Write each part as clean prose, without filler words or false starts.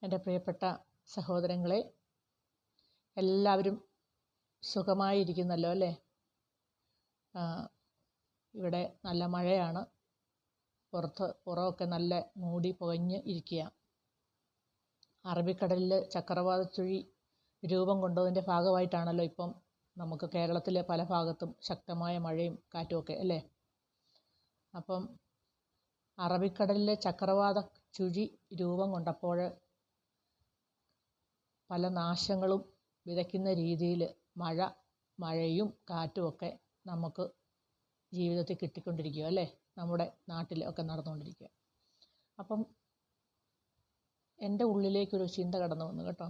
എൻ്റെ പ്രിയപ്പെട്ട സഹോദരങ്ങളെ, എല്ലാവരും സുഖമായിരിക്കുന്നല്ലോ അല്ലേ? ഇവിടെ നല്ല മഴയാണ്. പുറമൊക്കെ നല്ല മൂടി പുകഞ്ഞ് ഇരിക്കുക. അറബിക്കടലിൽ ചക്രവാത ചുഴി രൂപം കൊണ്ടതിൻ്റെ ഭാഗമായിട്ടാണല്ലോ ഇപ്പം നമുക്ക് കേരളത്തിലെ പല ഭാഗത്തും ശക്തമായ മഴയും കാറ്റുമൊക്കെ അല്ലേ? അപ്പം അറബിക്കടലിലെ ചക്രവാത ചുഴി രൂപം കൊണ്ടപ്പോൾ പല നാശങ്ങളും വിതയ്ക്കുന്ന രീതിയിൽ മഴയും കാറ്റുമൊക്കെ നമുക്ക് ജീവിതത്തിൽ കിട്ടിക്കൊണ്ടിരിക്കുക അല്ലേ? നമ്മുടെ നാട്ടിൽ ഒക്കെ നടന്നുകൊണ്ടിരിക്കുക. അപ്പം എൻ്റെ ഉള്ളിലേക്കൊരു ചിന്ത കടന്നു വന്നു കേട്ടോ.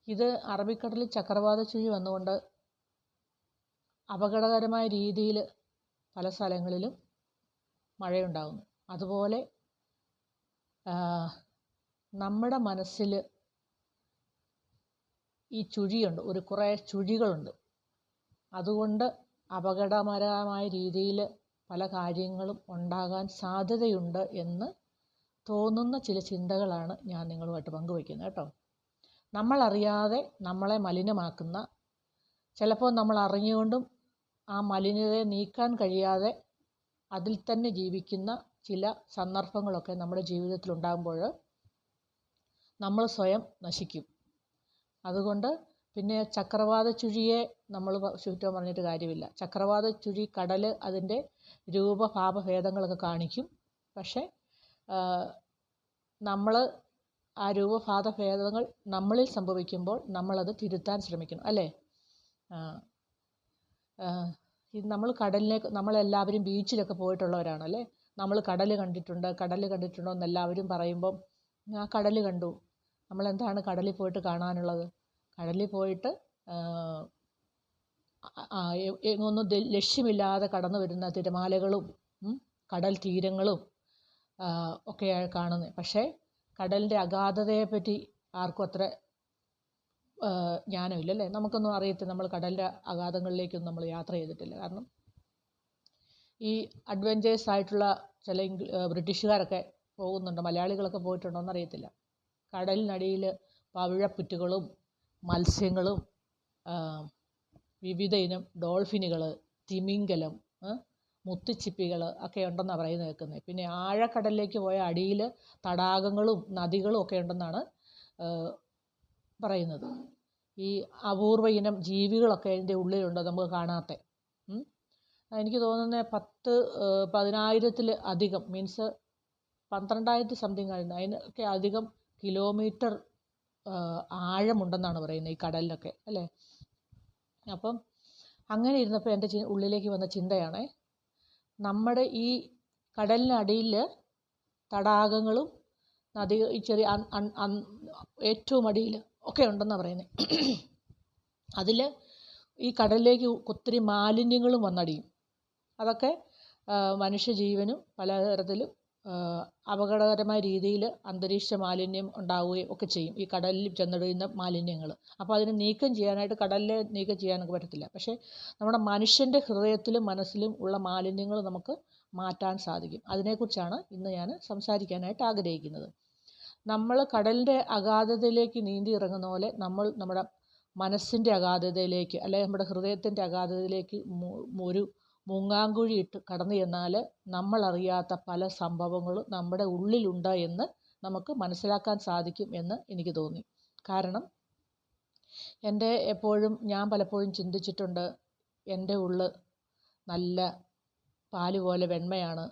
ഇത് അറബിക്കടലിൽ ചക്രവാത ചുഴി വന്നുകൊണ്ട് അപകടകരമായ രീതിയിൽ പല സ്ഥലങ്ങളിലും മഴയുണ്ടാകുന്നു. അതുപോലെ നമ്മുടെ മനസ്സിൽ ഈ ചുഴിയുണ്ട്, കുറേ ചുഴികളുണ്ട്. അതുകൊണ്ട് അപകടകരമായ രീതിയിൽ പല കാര്യങ്ങളും ഉണ്ടാകാൻ സാധ്യതയുണ്ട് എന്ന് തോന്നുന്ന ചില ചിന്തകളാണ് ഞാൻ നിങ്ങളുമായിട്ട് പങ്കുവയ്ക്കുന്നത് കേട്ടോ. നമ്മളറിയാതെ നമ്മളെ മലിനമാക്കുന്ന, ചിലപ്പോൾ നമ്മൾ അറിഞ്ഞുകൊണ്ടും ആ മലിനതയെ നീക്കാൻ കഴിയാതെ അതിൽ തന്നെ ജീവിക്കുന്ന ചില സന്ദർഭങ്ങളൊക്കെ നമ്മുടെ ജീവിതത്തിൽ ഉണ്ടാകുമ്പോൾ നമ്മൾ സ്വയം നശിക്കും. അതുകൊണ്ട് പിന്നെ ചക്രവാത ചുഴിയെ നമ്മൾ ചുറ്റും പറഞ്ഞിട്ട് കാര്യമില്ല. ചക്രവാത ചുഴി കടൽ അതിൻ്റെ രൂപഭാവഭേദങ്ങളൊക്കെ കാണിക്കും. പക്ഷേ നമ്മൾ ആ രൂപഭാവഭേദങ്ങൾ നമ്മളിൽ സംഭവിക്കുമ്പോൾ നമ്മളത് തിരുത്താൻ ശ്രമിക്കണം അല്ലേ? നമ്മളെല്ലാവരും ബീച്ചിലൊക്കെ പോയിട്ടുള്ളവരാണല്ലേ? നമ്മൾ കടൽ കണ്ടിട്ടുണ്ടോ എന്ന് എല്ലാവരും പറയുമ്പം ആ കടൽ കണ്ടു. നമ്മളെന്താണ് കടലിൽ പോയിട്ട് കാണാനുള്ളത്? കടലിൽ പോയിട്ട് ഒന്നും ലക്ഷ്യമില്ലാതെ കടന്നു വരുന്ന തിരമാലകളും കടൽ തീരങ്ങളും ഒക്കെയാണ് കാണുന്നത്. പക്ഷേ കടലിൻ്റെ അഗാധതയെപ്പറ്റി ആർക്കും അത്ര ജ്ഞാനമില്ലല്ലേ? നമുക്കൊന്നും അറിയത്തില്ല. നമ്മൾ കടലിൻ്റെ അഗാധങ്ങളിലേക്കൊന്നും നമ്മൾ യാത്ര ചെയ്തിട്ടില്ല. കാരണം ഈ അഡ്വഞ്ചേഴ്സ് ആയിട്ടുള്ള ചില ബ്രിട്ടീഷുകാരൊക്കെ പോകുന്നുണ്ട്. മലയാളികളൊക്കെ പോയിട്ടുണ്ടോ എന്നറിയത്തില്ല. കടലിനടിയിൽ പവിഴപ്പുറ്റുകളും മത്സ്യങ്ങളും വിവിധ ഇനം ഡോൾഫിനുകൾ, തിമിംഗലം, മുത്തുച്ചിപ്പികൾ ഒക്കെ ഉണ്ടെന്നാണ് പറയുന്നത് കേൾക്കുന്നത്. പിന്നെ ആഴക്കടലിലേക്ക് പോയ അടിയിൽ തടാകങ്ങളും നദികളും ഒക്കെ ഉണ്ടെന്നാണ് പറയുന്നത്. ഈ അപൂർവ ഇനം ജീവികളൊക്കെ അതിൻ്റെ ഉള്ളിലുണ്ട് നമുക്ക് കാണാത്ത. എനിക്ക് തോന്നുന്നത് 10,000 അധികം, മീൻസ് 12,000 സംതിങ് ആയിരുന്നു. അതിനൊക്കെ അധികം കിലോമീറ്റർ ആഴമുണ്ടെന്നാണ് പറയുന്നത് ഈ കടലിലൊക്കെ അല്ലേ? അപ്പം അങ്ങനെ ഇരുന്നപ്പോൾ എൻ്റെ ഉള്ളിലേക്ക് വന്ന ചിന്തയാണേ, നമ്മുടെ ഈ കടലിനടിയിൽ തടാകങ്ങളും നദികൾ ഈ ചെറിയ ഏറ്റവും അടിയിൽ ഒക്കെ ഉണ്ടെന്നാണ് പറയുന്നത്. അതിൽ ഈ കടലിലേക്ക് ഒത്തിരി മാലിന്യങ്ങളും വന്നടിയും. അതൊക്കെ മനുഷ്യജീവനും പലതരത്തിലും അപകടകരമായ രീതിയിൽ അന്തരീക്ഷ മാലിന്യം ഉണ്ടാവുകയും ഒക്കെ ചെയ്യും, ഈ കടലിൽ ചെന്നിടുന്ന മാലിന്യങ്ങൾ. അപ്പോൾ അതിനെ നീക്കം ചെയ്യാനായിട്ട് കടലിലെ നീക്കം ചെയ്യാനൊക്കെ പറ്റത്തില്ല. പക്ഷേ നമ്മുടെ മനുഷ്യൻ്റെ ഹൃദയത്തിലും മനസ്സിലും ഉള്ള മാലിന്യങ്ങൾ നമുക്ക് മാറ്റാൻ സാധിക്കും. അതിനെക്കുറിച്ചാണ് ഇന്ന് ഞാൻ സംസാരിക്കാനായിട്ട് ആഗ്രഹിക്കുന്നത്. നമ്മൾ കടലിൻ്റെ അഗാധതയിലേക്ക് നീന്തി ഇറങ്ങുന്ന പോലെ നമ്മൾ നമ്മുടെ മനസ്സിൻ്റെ അഗാധതയിലേക്ക്, അല്ലെങ്കിൽ നമ്മുടെ ഹൃദയത്തിൻ്റെ അഗാധതയിലേക്ക് ഒരു മുങ്ങാങ്കുഴി ഇട്ട് കടന്നു ചെന്നാൽ നമ്മളറിയാത്ത പല സംഭവങ്ങളും നമ്മുടെ ഉള്ളിലുണ്ട് എന്ന് നമുക്ക് മനസ്സിലാക്കാൻ സാധിക്കും എന്ന് എനിക്ക് തോന്നി. കാരണം ഞാൻ പലപ്പോഴും ചിന്തിച്ചിട്ടുണ്ട്, എൻ്റെ ഉള്ള് നല്ല പാല് പോലെ വെണ്മയാണ്,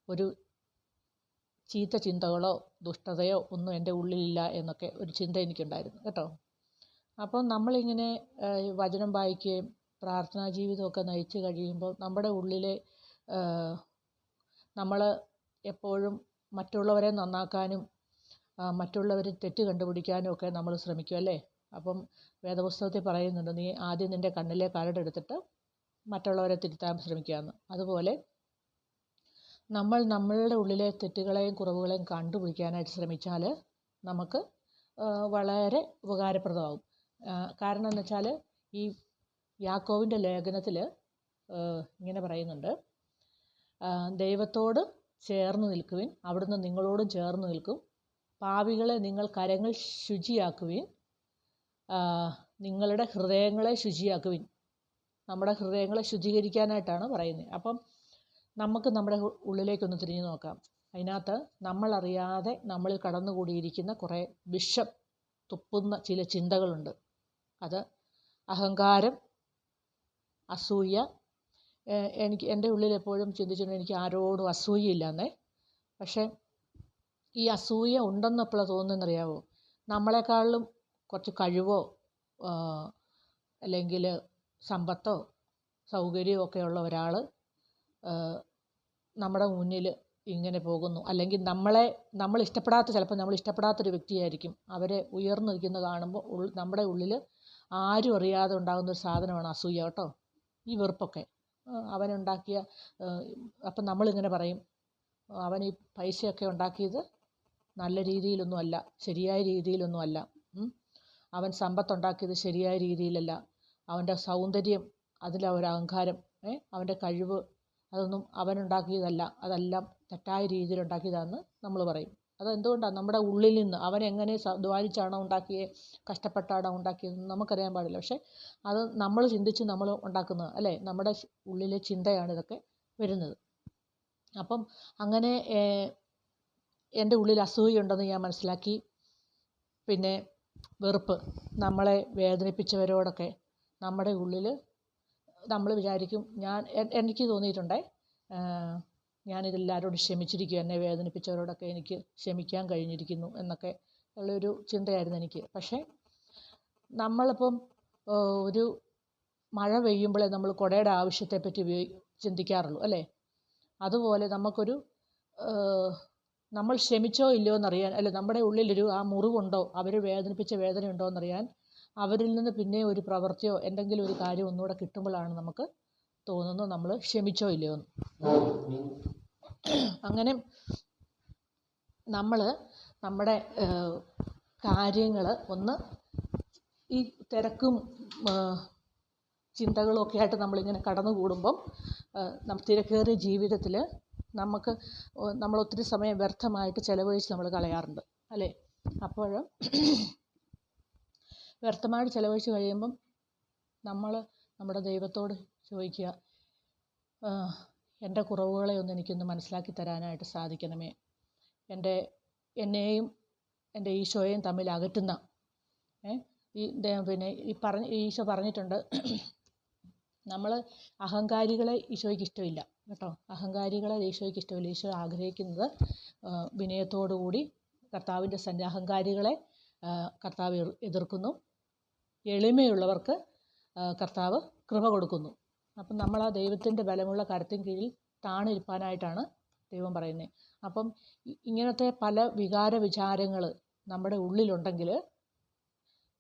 ഒരു ചീത്ത ചിന്തകളോ ദുഷ്ടതയോ ഒന്നും എൻ്റെ ഉള്ളിലില്ല എന്നൊക്കെ ഒരു ചിന്ത എനിക്കുണ്ടായിരുന്നു കേട്ടോ. അപ്പം നമ്മളിങ്ങനെ വചനം വായിക്കുകയും പ്രാർത്ഥനാ ജീവിതമൊക്കെ നയിച്ച് കഴിയുമ്പോൾ നമ്മുടെ ഉള്ളിലെ നമ്മൾ എപ്പോഴും മറ്റുള്ളവരെ നന്നാക്കാനും മറ്റുള്ളവർ തെറ്റ് കണ്ടുപിടിക്കാനും ഒക്കെ നമ്മൾ ശ്രമിക്കും അല്ലേ? അപ്പം വേദപുസ്തകത്തിൽ പറയുന്നുണ്ട്, നീ ആദ്യം നിൻ്റെ കണ്ണിലെ കരടെടുത്തിട്ട് മറ്റുള്ളവരെ തിരുത്താൻ ശ്രമിക്കുകയെന്ന്. അതുപോലെ നമ്മൾ നമ്മളുടെ ഉള്ളിലെ തെറ്റുകളെയും കുറവുകളെയും കണ്ടുപിടിക്കാനായിട്ട് ശ്രമിച്ചാൽ നമുക്ക് വളരെ ഉപകാരപ്രദമാകും. കാരണം എന്ന് വെച്ചാൽ ഈ യാക്കോബിൻ്റെ ലേഖനത്തിൽ ഇങ്ങനെ പറയുന്നുണ്ട്, ദൈവത്തോട് ചേർന്ന് നിൽക്കുവിൻ, അവിടുന്ന് നിങ്ങളോടും ചേർന്ന് നിൽക്കും. പാപികളെ നിങ്ങൾ കരങ്ങൾ ശുചിയാക്കുവിൻ, നിങ്ങളുടെ ഹൃദയങ്ങളെ ശുചിയാക്കുവിൻ. നമ്മുടെ ഹൃദയങ്ങളെ ശുചീകരിക്കാനായിട്ടാണ് പറയുന്നത്. അപ്പം നമുക്ക് നമ്മുടെ ഉള്ളിലേക്കൊന്ന് തിരിഞ്ഞു നോക്കാം. അതിനകത്ത് നമ്മളറിയാതെ നമ്മളിൽ കടന്നുകൂടിയിരിക്കുന്ന കുറേ വിഷം തുപ്പുന്ന ചില ചിന്തകളുണ്ട്. അത് അഹങ്കാരം, അസൂയ. എൻ്റെ ഉള്ളിൽ എപ്പോഴും ചിന്തിച്ചിട്ടുണ്ട് എനിക്ക് ആരോടും അസൂയയില്ലാന്നേ. പക്ഷേ ഈ അസൂയ ഉണ്ടെന്നെപ്പോഴാണ് തോന്നുന്നതെന്നറിയാവോ? നമ്മളെക്കാളിലും കുറച്ച് കഴിവോ അല്ലെങ്കിൽ സമ്പത്തോ സൗകര്യമോ ഒക്കെ ഉള്ള ഒരാൾ നമ്മുടെ മുന്നിൽ ഇങ്ങനെ പോകുന്നു, അല്ലെങ്കിൽ നമ്മൾ ഇഷ്ടപ്പെടാത്ത, ചിലപ്പോൾ നമ്മൾ ഇഷ്ടപ്പെടാത്തൊരു വ്യക്തിയായിരിക്കും, അവരെ ഉയർന്നു നിൽക്കുന്നത് കാണുമ്പോൾ നമ്മുടെ ഉള്ളിൽ ആരും അറിയാതെ ഉണ്ടാകുന്നൊരു സാധനമാണ് അസൂയ കേട്ടോ. ഈ വെറുപ്പൊക്കെ അവനുണ്ടാക്കിയ, അപ്പം നമ്മളിങ്ങനെ പറയും, അവൻ ഈ പൈസയൊക്കെ ഉണ്ടാക്കിയത് നല്ല രീതിയിലൊന്നും അല്ല, ശരിയായ രീതിയിലൊന്നും അല്ല. അവൻ സമ്പത്തുണ്ടാക്കിയത് ശരിയായ രീതിയിലല്ല. അവൻ്റെ സൗന്ദര്യം, അതിലെ ഒരു അഹങ്കാരം, അവൻ്റെ കഴിവ്, അതൊന്നും അവനുണ്ടാക്കിയതല്ല, അതെല്ലാം തെറ്റായ രീതിയിൽ ഉണ്ടാക്കിയതാണെന്ന് നമ്മൾ പറയും. അതെന്തുകൊണ്ടാണ്? നമ്മുടെ ഉള്ളിൽ നിന്ന് അവൻ എങ്ങനെ അധ്വാനിച്ചാണോ ഉണ്ടാക്കിയത്, കഷ്ടപ്പെട്ടാണോ ഉണ്ടാക്കിയതെന്ന് നമുക്കറിയാൻ പാടില്ല. പക്ഷേ അത് നമ്മൾ ചിന്തിച്ച് നമ്മൾ ഉണ്ടാക്കുന്നത് അല്ലേ, നമ്മുടെ ഉള്ളിലെ ചിന്തയാണ് ഇതൊക്കെ വരുന്നത്. അപ്പം അങ്ങനെ എൻ്റെ ഉള്ളിൽ അസൂയുണ്ടെന്ന് ഞാൻ മനസ്സിലാക്കി. പിന്നെ വെറുപ്പ്, നമ്മളെ വേദനിപ്പിച്ചവരോടൊക്കെ നമ്മുടെ ഉള്ളിൽ നമ്മൾ വിചാരിക്കും, എനിക്ക് തോന്നിയിട്ടുണ്ടേ, ഞാനിതെല്ലാവരോടും ക്ഷമിച്ചിരിക്കുക, എന്നെ വേദനിപ്പിച്ചവരോടൊക്കെ എനിക്ക് ക്ഷമിക്കാൻ കഴിഞ്ഞിരിക്കുന്നു എന്നൊക്കെ ഉള്ളൊരു ചിന്തയായിരുന്നു എനിക്ക്. പക്ഷേ നമ്മളിപ്പം ഒരു മഴ പെയ്യുമ്പോഴേ നമ്മൾ കുടയുടെ ആവശ്യത്തെപ്പറ്റി ചിന്തിക്കാറുള്ളൂ അല്ലേ? അതുപോലെ നമുക്കൊരു നമ്മൾ ക്ഷമിച്ചോ ഇല്ലയോ എന്നറിയാൻ, അല്ലെ നമ്മുടെ ഉള്ളിലൊരു ആ മുറിവുണ്ടോ, അവർ വേദനിപ്പിച്ച വേദനയുണ്ടോ എന്നറിയാൻ അവരിൽ നിന്ന് പിന്നെ ഒരു പ്രവൃത്തിയോ എന്തെങ്കിലും ഒരു കാര്യം ഒന്നുകൂടെ കിട്ടുമ്പോഴാണ് നമുക്ക് തോന്നുന്നു നമ്മൾ ക്ഷമിച്ചോ ഇല്ലയോ എന്ന്. അങ്ങനെ നമ്മൾ നമ്മുടെ കാര്യങ്ങൾ ഒന്ന് ഈ തിരക്കും ചിന്തകളും ഒക്കെ ആയിട്ട് നമ്മളിങ്ങനെ കടന്നുകൂടുമ്പം തിരക്കേറിയ ജീവിതത്തിൽ നമ്മൾ ഒത്തിരി സമയം വ്യർത്ഥമായിട്ട് ചിലവഴിച്ച് നമ്മൾ കളയാറുണ്ട് അല്ലേ? അപ്പോൾ വ്യർത്ഥമായിട്ട് ചിലവഴിച്ച് കഴിയുമ്പം നമ്മൾ നമ്മുടെ ദൈവത്തോട് ചോദിക്കുക, എൻ്റെ കുറവുകളെ ഒന്ന് എനിക്കൊന്ന് മനസ്സിലാക്കി തരാനായിട്ട് സാധിക്കണമേ. എന്നെയും എൻ്റെ ഈശോയെയും തമ്മിൽ അകറ്റുന്ന പിന്നെ ഈശോ പറഞ്ഞിട്ടുണ്ട്, നമ്മൾ അഹങ്കാരികളെ ഈശോയ്ക്ക് ഇഷ്ടമില്ല കേട്ടോ. അഹങ്കാരികളെ ഈശോയ്ക്ക് ഇഷ്ടമില്ല. ഈശോ ആഗ്രഹിക്കുന്നത് വിനയത്തോടു കൂടി കർത്താവിൻ്റെ അഹങ്കാരികളെ കർത്താവ് എതിർക്കുന്നു, എളിമയുള്ളവർക്ക് കർത്താവ് കൃപ കൊടുക്കുന്നു. അപ്പം നമ്മൾ ആ ദൈവത്തിൻ്റെ ബലമുള്ള കരത്തിൻ കീഴിൽ താണിരിപ്പാനായിട്ടാണ് ദൈവം പറയുന്നത്. അപ്പം ഇങ്ങനത്തെ പല വികാര വിചാരങ്ങൾ നമ്മുടെ ഉള്ളിലുണ്ടെങ്കിൽ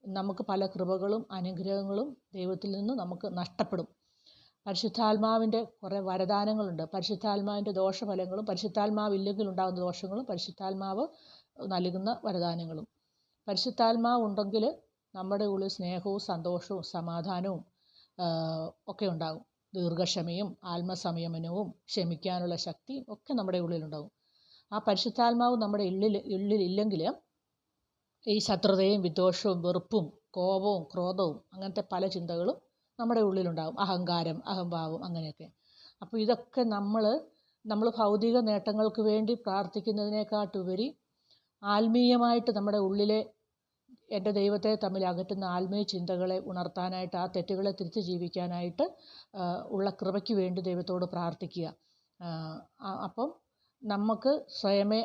നമുക്ക് പല കൃപകളും അനുഗ്രഹങ്ങളും ദൈവത്തിൽ നിന്ന് നമുക്ക് നഷ്ടപ്പെടും. പരിശുദ്ധാത്മാവിൻ്റെ കുറേ വരദാനങ്ങളുണ്ട്. പരിശുദ്ധാത്മാവിൻ്റെ ദോഷഫലങ്ങളും പരിശുദ്ധാത്മാവില്ലെങ്കിൽ ഉണ്ടാകുന്ന ദോഷങ്ങളും പരിശുദ്ധാത്മാവ് നൽകുന്ന വരദാനങ്ങളും. പരിശുദ്ധാത്മാവ് ഉണ്ടെങ്കിൽ നമ്മുടെ ഉള്ളിൽ സ്നേഹവും സന്തോഷവും സമാധാനവും ഒക്കെ ഉണ്ടാകും. ദീർഘക്ഷമയും ആത്മസംയമനവും ക്ഷമിക്കാനുള്ള ശക്തിയും ഒക്കെ നമ്മുടെ ഉള്ളിലുണ്ടാകും. ആ പരിശുദ്ധാത്മാവ് നമ്മുടെ ഉള്ളിലില്ലെങ്കിൽ ഈ ശത്രുതയും വിദ്വേഷവും വെറുപ്പും കോപവും ക്രോധവും അങ്ങനത്തെ പല ചിന്തകളും നമ്മുടെ ഉള്ളിലുണ്ടാകും. അഹങ്കാരം, അഹംഭാവം, അങ്ങനെയൊക്കെ. അപ്പോൾ ഇതൊക്കെ നമ്മൾ ഭൗതിക നേട്ടങ്ങൾക്ക് വേണ്ടി പ്രാർത്ഥിക്കുന്നതിനേക്കാട്ടുപരി ആത്മീയമായിട്ട് നമ്മുടെ ഉള്ളിലെ എൻ്റെ ദൈവത്തെ തമ്മിൽ അകറ്റുന്ന ആത്മീയ ചിന്തകളെ ഉണർത്താനായിട്ട്, ആ തെറ്റുകളെ തിരിച്ച് ജീവിക്കാനായിട്ട് ഉള്ള കൃപയ്ക്ക് വേണ്ടി ദൈവത്തോട് പ്രാർത്ഥിക്കുക. അപ്പം നമുക്ക് സ്വയമേ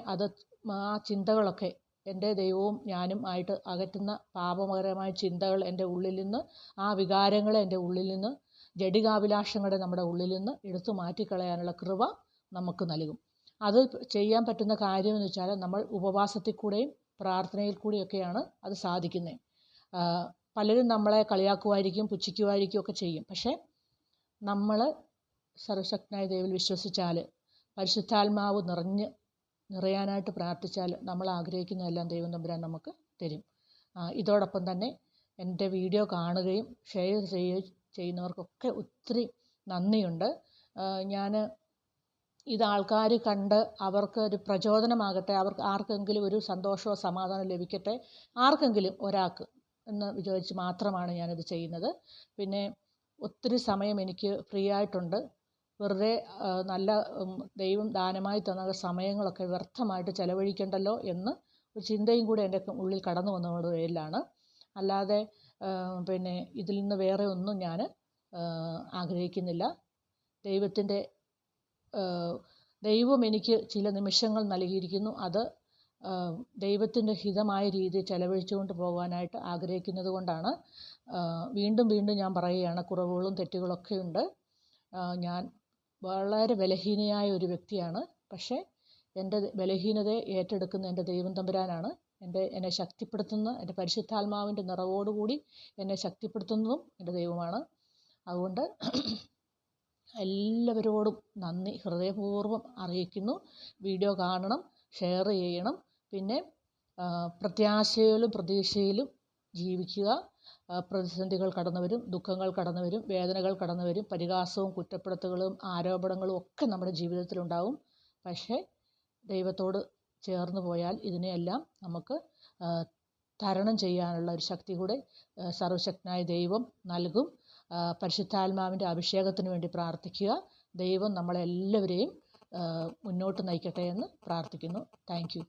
ആ ചിന്തകളൊക്കെ എൻ്റെ ദൈവവും ഞാനും ആയിട്ട് അകറ്റുന്ന പാപകരമായ ചിന്തകൾ എൻ്റെ ഉള്ളിൽ നിന്ന്, ആ വികാരങ്ങളെ എൻ്റെ ഉള്ളിൽ നിന്ന്, ജഡികാഭിലാഷങ്ങളെ നമ്മുടെ ഉള്ളിൽ നിന്ന് എടുത്തു മാറ്റിക്കളയാനുള്ള കൃപ നമുക്ക് നൽകും. അത് ചെയ്യാൻ പറ്റുന്ന കാര്യമെന്ന് വെച്ചാൽ നമ്മൾ ഉപവാസത്തിൽ കൂടെയും പ്രാർത്ഥനയിൽ കൂടിയൊക്കെയാണ് അത് സാധിക്കുന്നത്. പലരും നമ്മളെ കളിയാക്കുമായിരിക്കും, പുച്ഛിക്കുമായിരിക്കും ഒക്കെ ചെയ്യും. പക്ഷേ നമ്മൾ സർവശക്തനായ ദൈവത്തിൽ വിശ്വസിച്ചാൽ, പരിശുദ്ധാത്മാവ് നിറയാനായിട്ട് പ്രാർത്ഥിച്ചാൽ നമ്മൾ ആഗ്രഹിക്കുന്നതെല്ലാം ദൈവം തമ്പുരാൻ നമുക്ക് തരും. ഇതോടൊപ്പം തന്നെ എൻ്റെ വീഡിയോ കാണുകയും ഷെയർ ചെയ്യുന്നവർക്കൊക്കെ ഒത്തിരി നന്ദിയുണ്ട്. ഞാൻ ഇത് ആൾക്കാർ കണ്ട് അവർക്ക് ഒരു പ്രചോദനമാകട്ടെ, അവർക്ക് ആർക്കെങ്കിലും ഒരു സന്തോഷമോ സമാധാനം ലഭിക്കട്ടെ, ആർക്കെങ്കിലും ഒരാൾക്ക് എന്ന് വിചാരിച്ച് മാത്രമാണ് ഞാനിത് ചെയ്യുന്നത്. പിന്നെ ഒത്തിരി സമയം എനിക്ക് ഫ്രീ ആയിട്ടുണ്ട്. വെറുതെ നല്ല ദൈവം ദാനമായി തന്ന സമയങ്ങളൊക്കെ വ്യർത്ഥമായിട്ട് ചിലവഴിക്കണ്ടല്ലോ എന്ന് ഒരു ചിന്തയും കൂടെ എൻ്റെ ഉള്ളിൽ കടന്നു വന്നതുകൊണ്ട് പേരിലാണ്. അല്ലാതെ പിന്നെ ഇതിൽ നിന്ന് വേറെ ഒന്നും ഞാൻ ആഗ്രഹിക്കുന്നില്ല. ദൈവം എനിക്ക് ചില നിമിഷങ്ങൾ നൽകിയിരിക്കുന്നു. അത് ദൈവത്തിൻ്റെ ഹിതമായ രീതിയിൽ ചെലവഴിച്ചുകൊണ്ട് പോകാനായിട്ട് ആഗ്രഹിക്കുന്നത് കൊണ്ടാണ്. വീണ്ടും വീണ്ടും ഞാൻ പറയുകയാണ്, കുറവുകളും തെറ്റുകളൊക്കെ ഉണ്ട്. ഞാൻ വളരെ ബലഹീനയായ ഒരു വ്യക്തിയാണ്. പക്ഷേ എൻ്റെ ബലഹീനതയെ ഏറ്റെടുക്കുന്ന എൻ്റെ ദൈവം തമ്പുരാനാണ്. എന്നെ ശക്തിപ്പെടുത്തുന്ന, എൻ്റെ പരിശുദ്ധാത്മാവിൻ്റെ നിറവോടുകൂടി എന്നെ ശക്തിപ്പെടുത്തുന്നതും എൻ്റെ ദൈവമാണ്. അതുകൊണ്ട് എല്ലാവരോടും നന്ദി ഹൃദയപൂർവ്വം അറിയിക്കുന്നു. വീഡിയോ കാണണം, ഷെയർ ചെയ്യണം. പിന്നെ പ്രത്യാശയിലും പ്രതീക്ഷയിലും ജീവിക്കുക. പ്രതിസന്ധികൾ കടന്നു വരും, ദുഃഖങ്ങൾ കടന്നു വരും, വേദനകൾ കടന്നു വരും, പരിഹാസവും കുറ്റപ്പെടുത്തലുകളും ആരോപണങ്ങളും ഒക്കെ നമ്മുടെ ജീവിതത്തിലുണ്ടാവും. പക്ഷേ ദൈവത്തോട് ചേർന്ന് പോയാൽ ഇതിനെയെല്ലാം നമുക്ക് തരണം ചെയ്യാനുള്ള ഒരു ശക്തി കൂടെ സർവശക്തനായ ദൈവം നൽകും. പരിശുദ്ധാത്മാവിൻ്റെ അഭിഷേകത്തിന് വേണ്ടി പ്രാർത്ഥിക്കുക. ദൈവം നമ്മളെല്ലാവരെയും മുന്നോട്ട് നയിക്കട്ടെ എന്ന് പ്രാർത്ഥിക്കുന്നു. Thank you.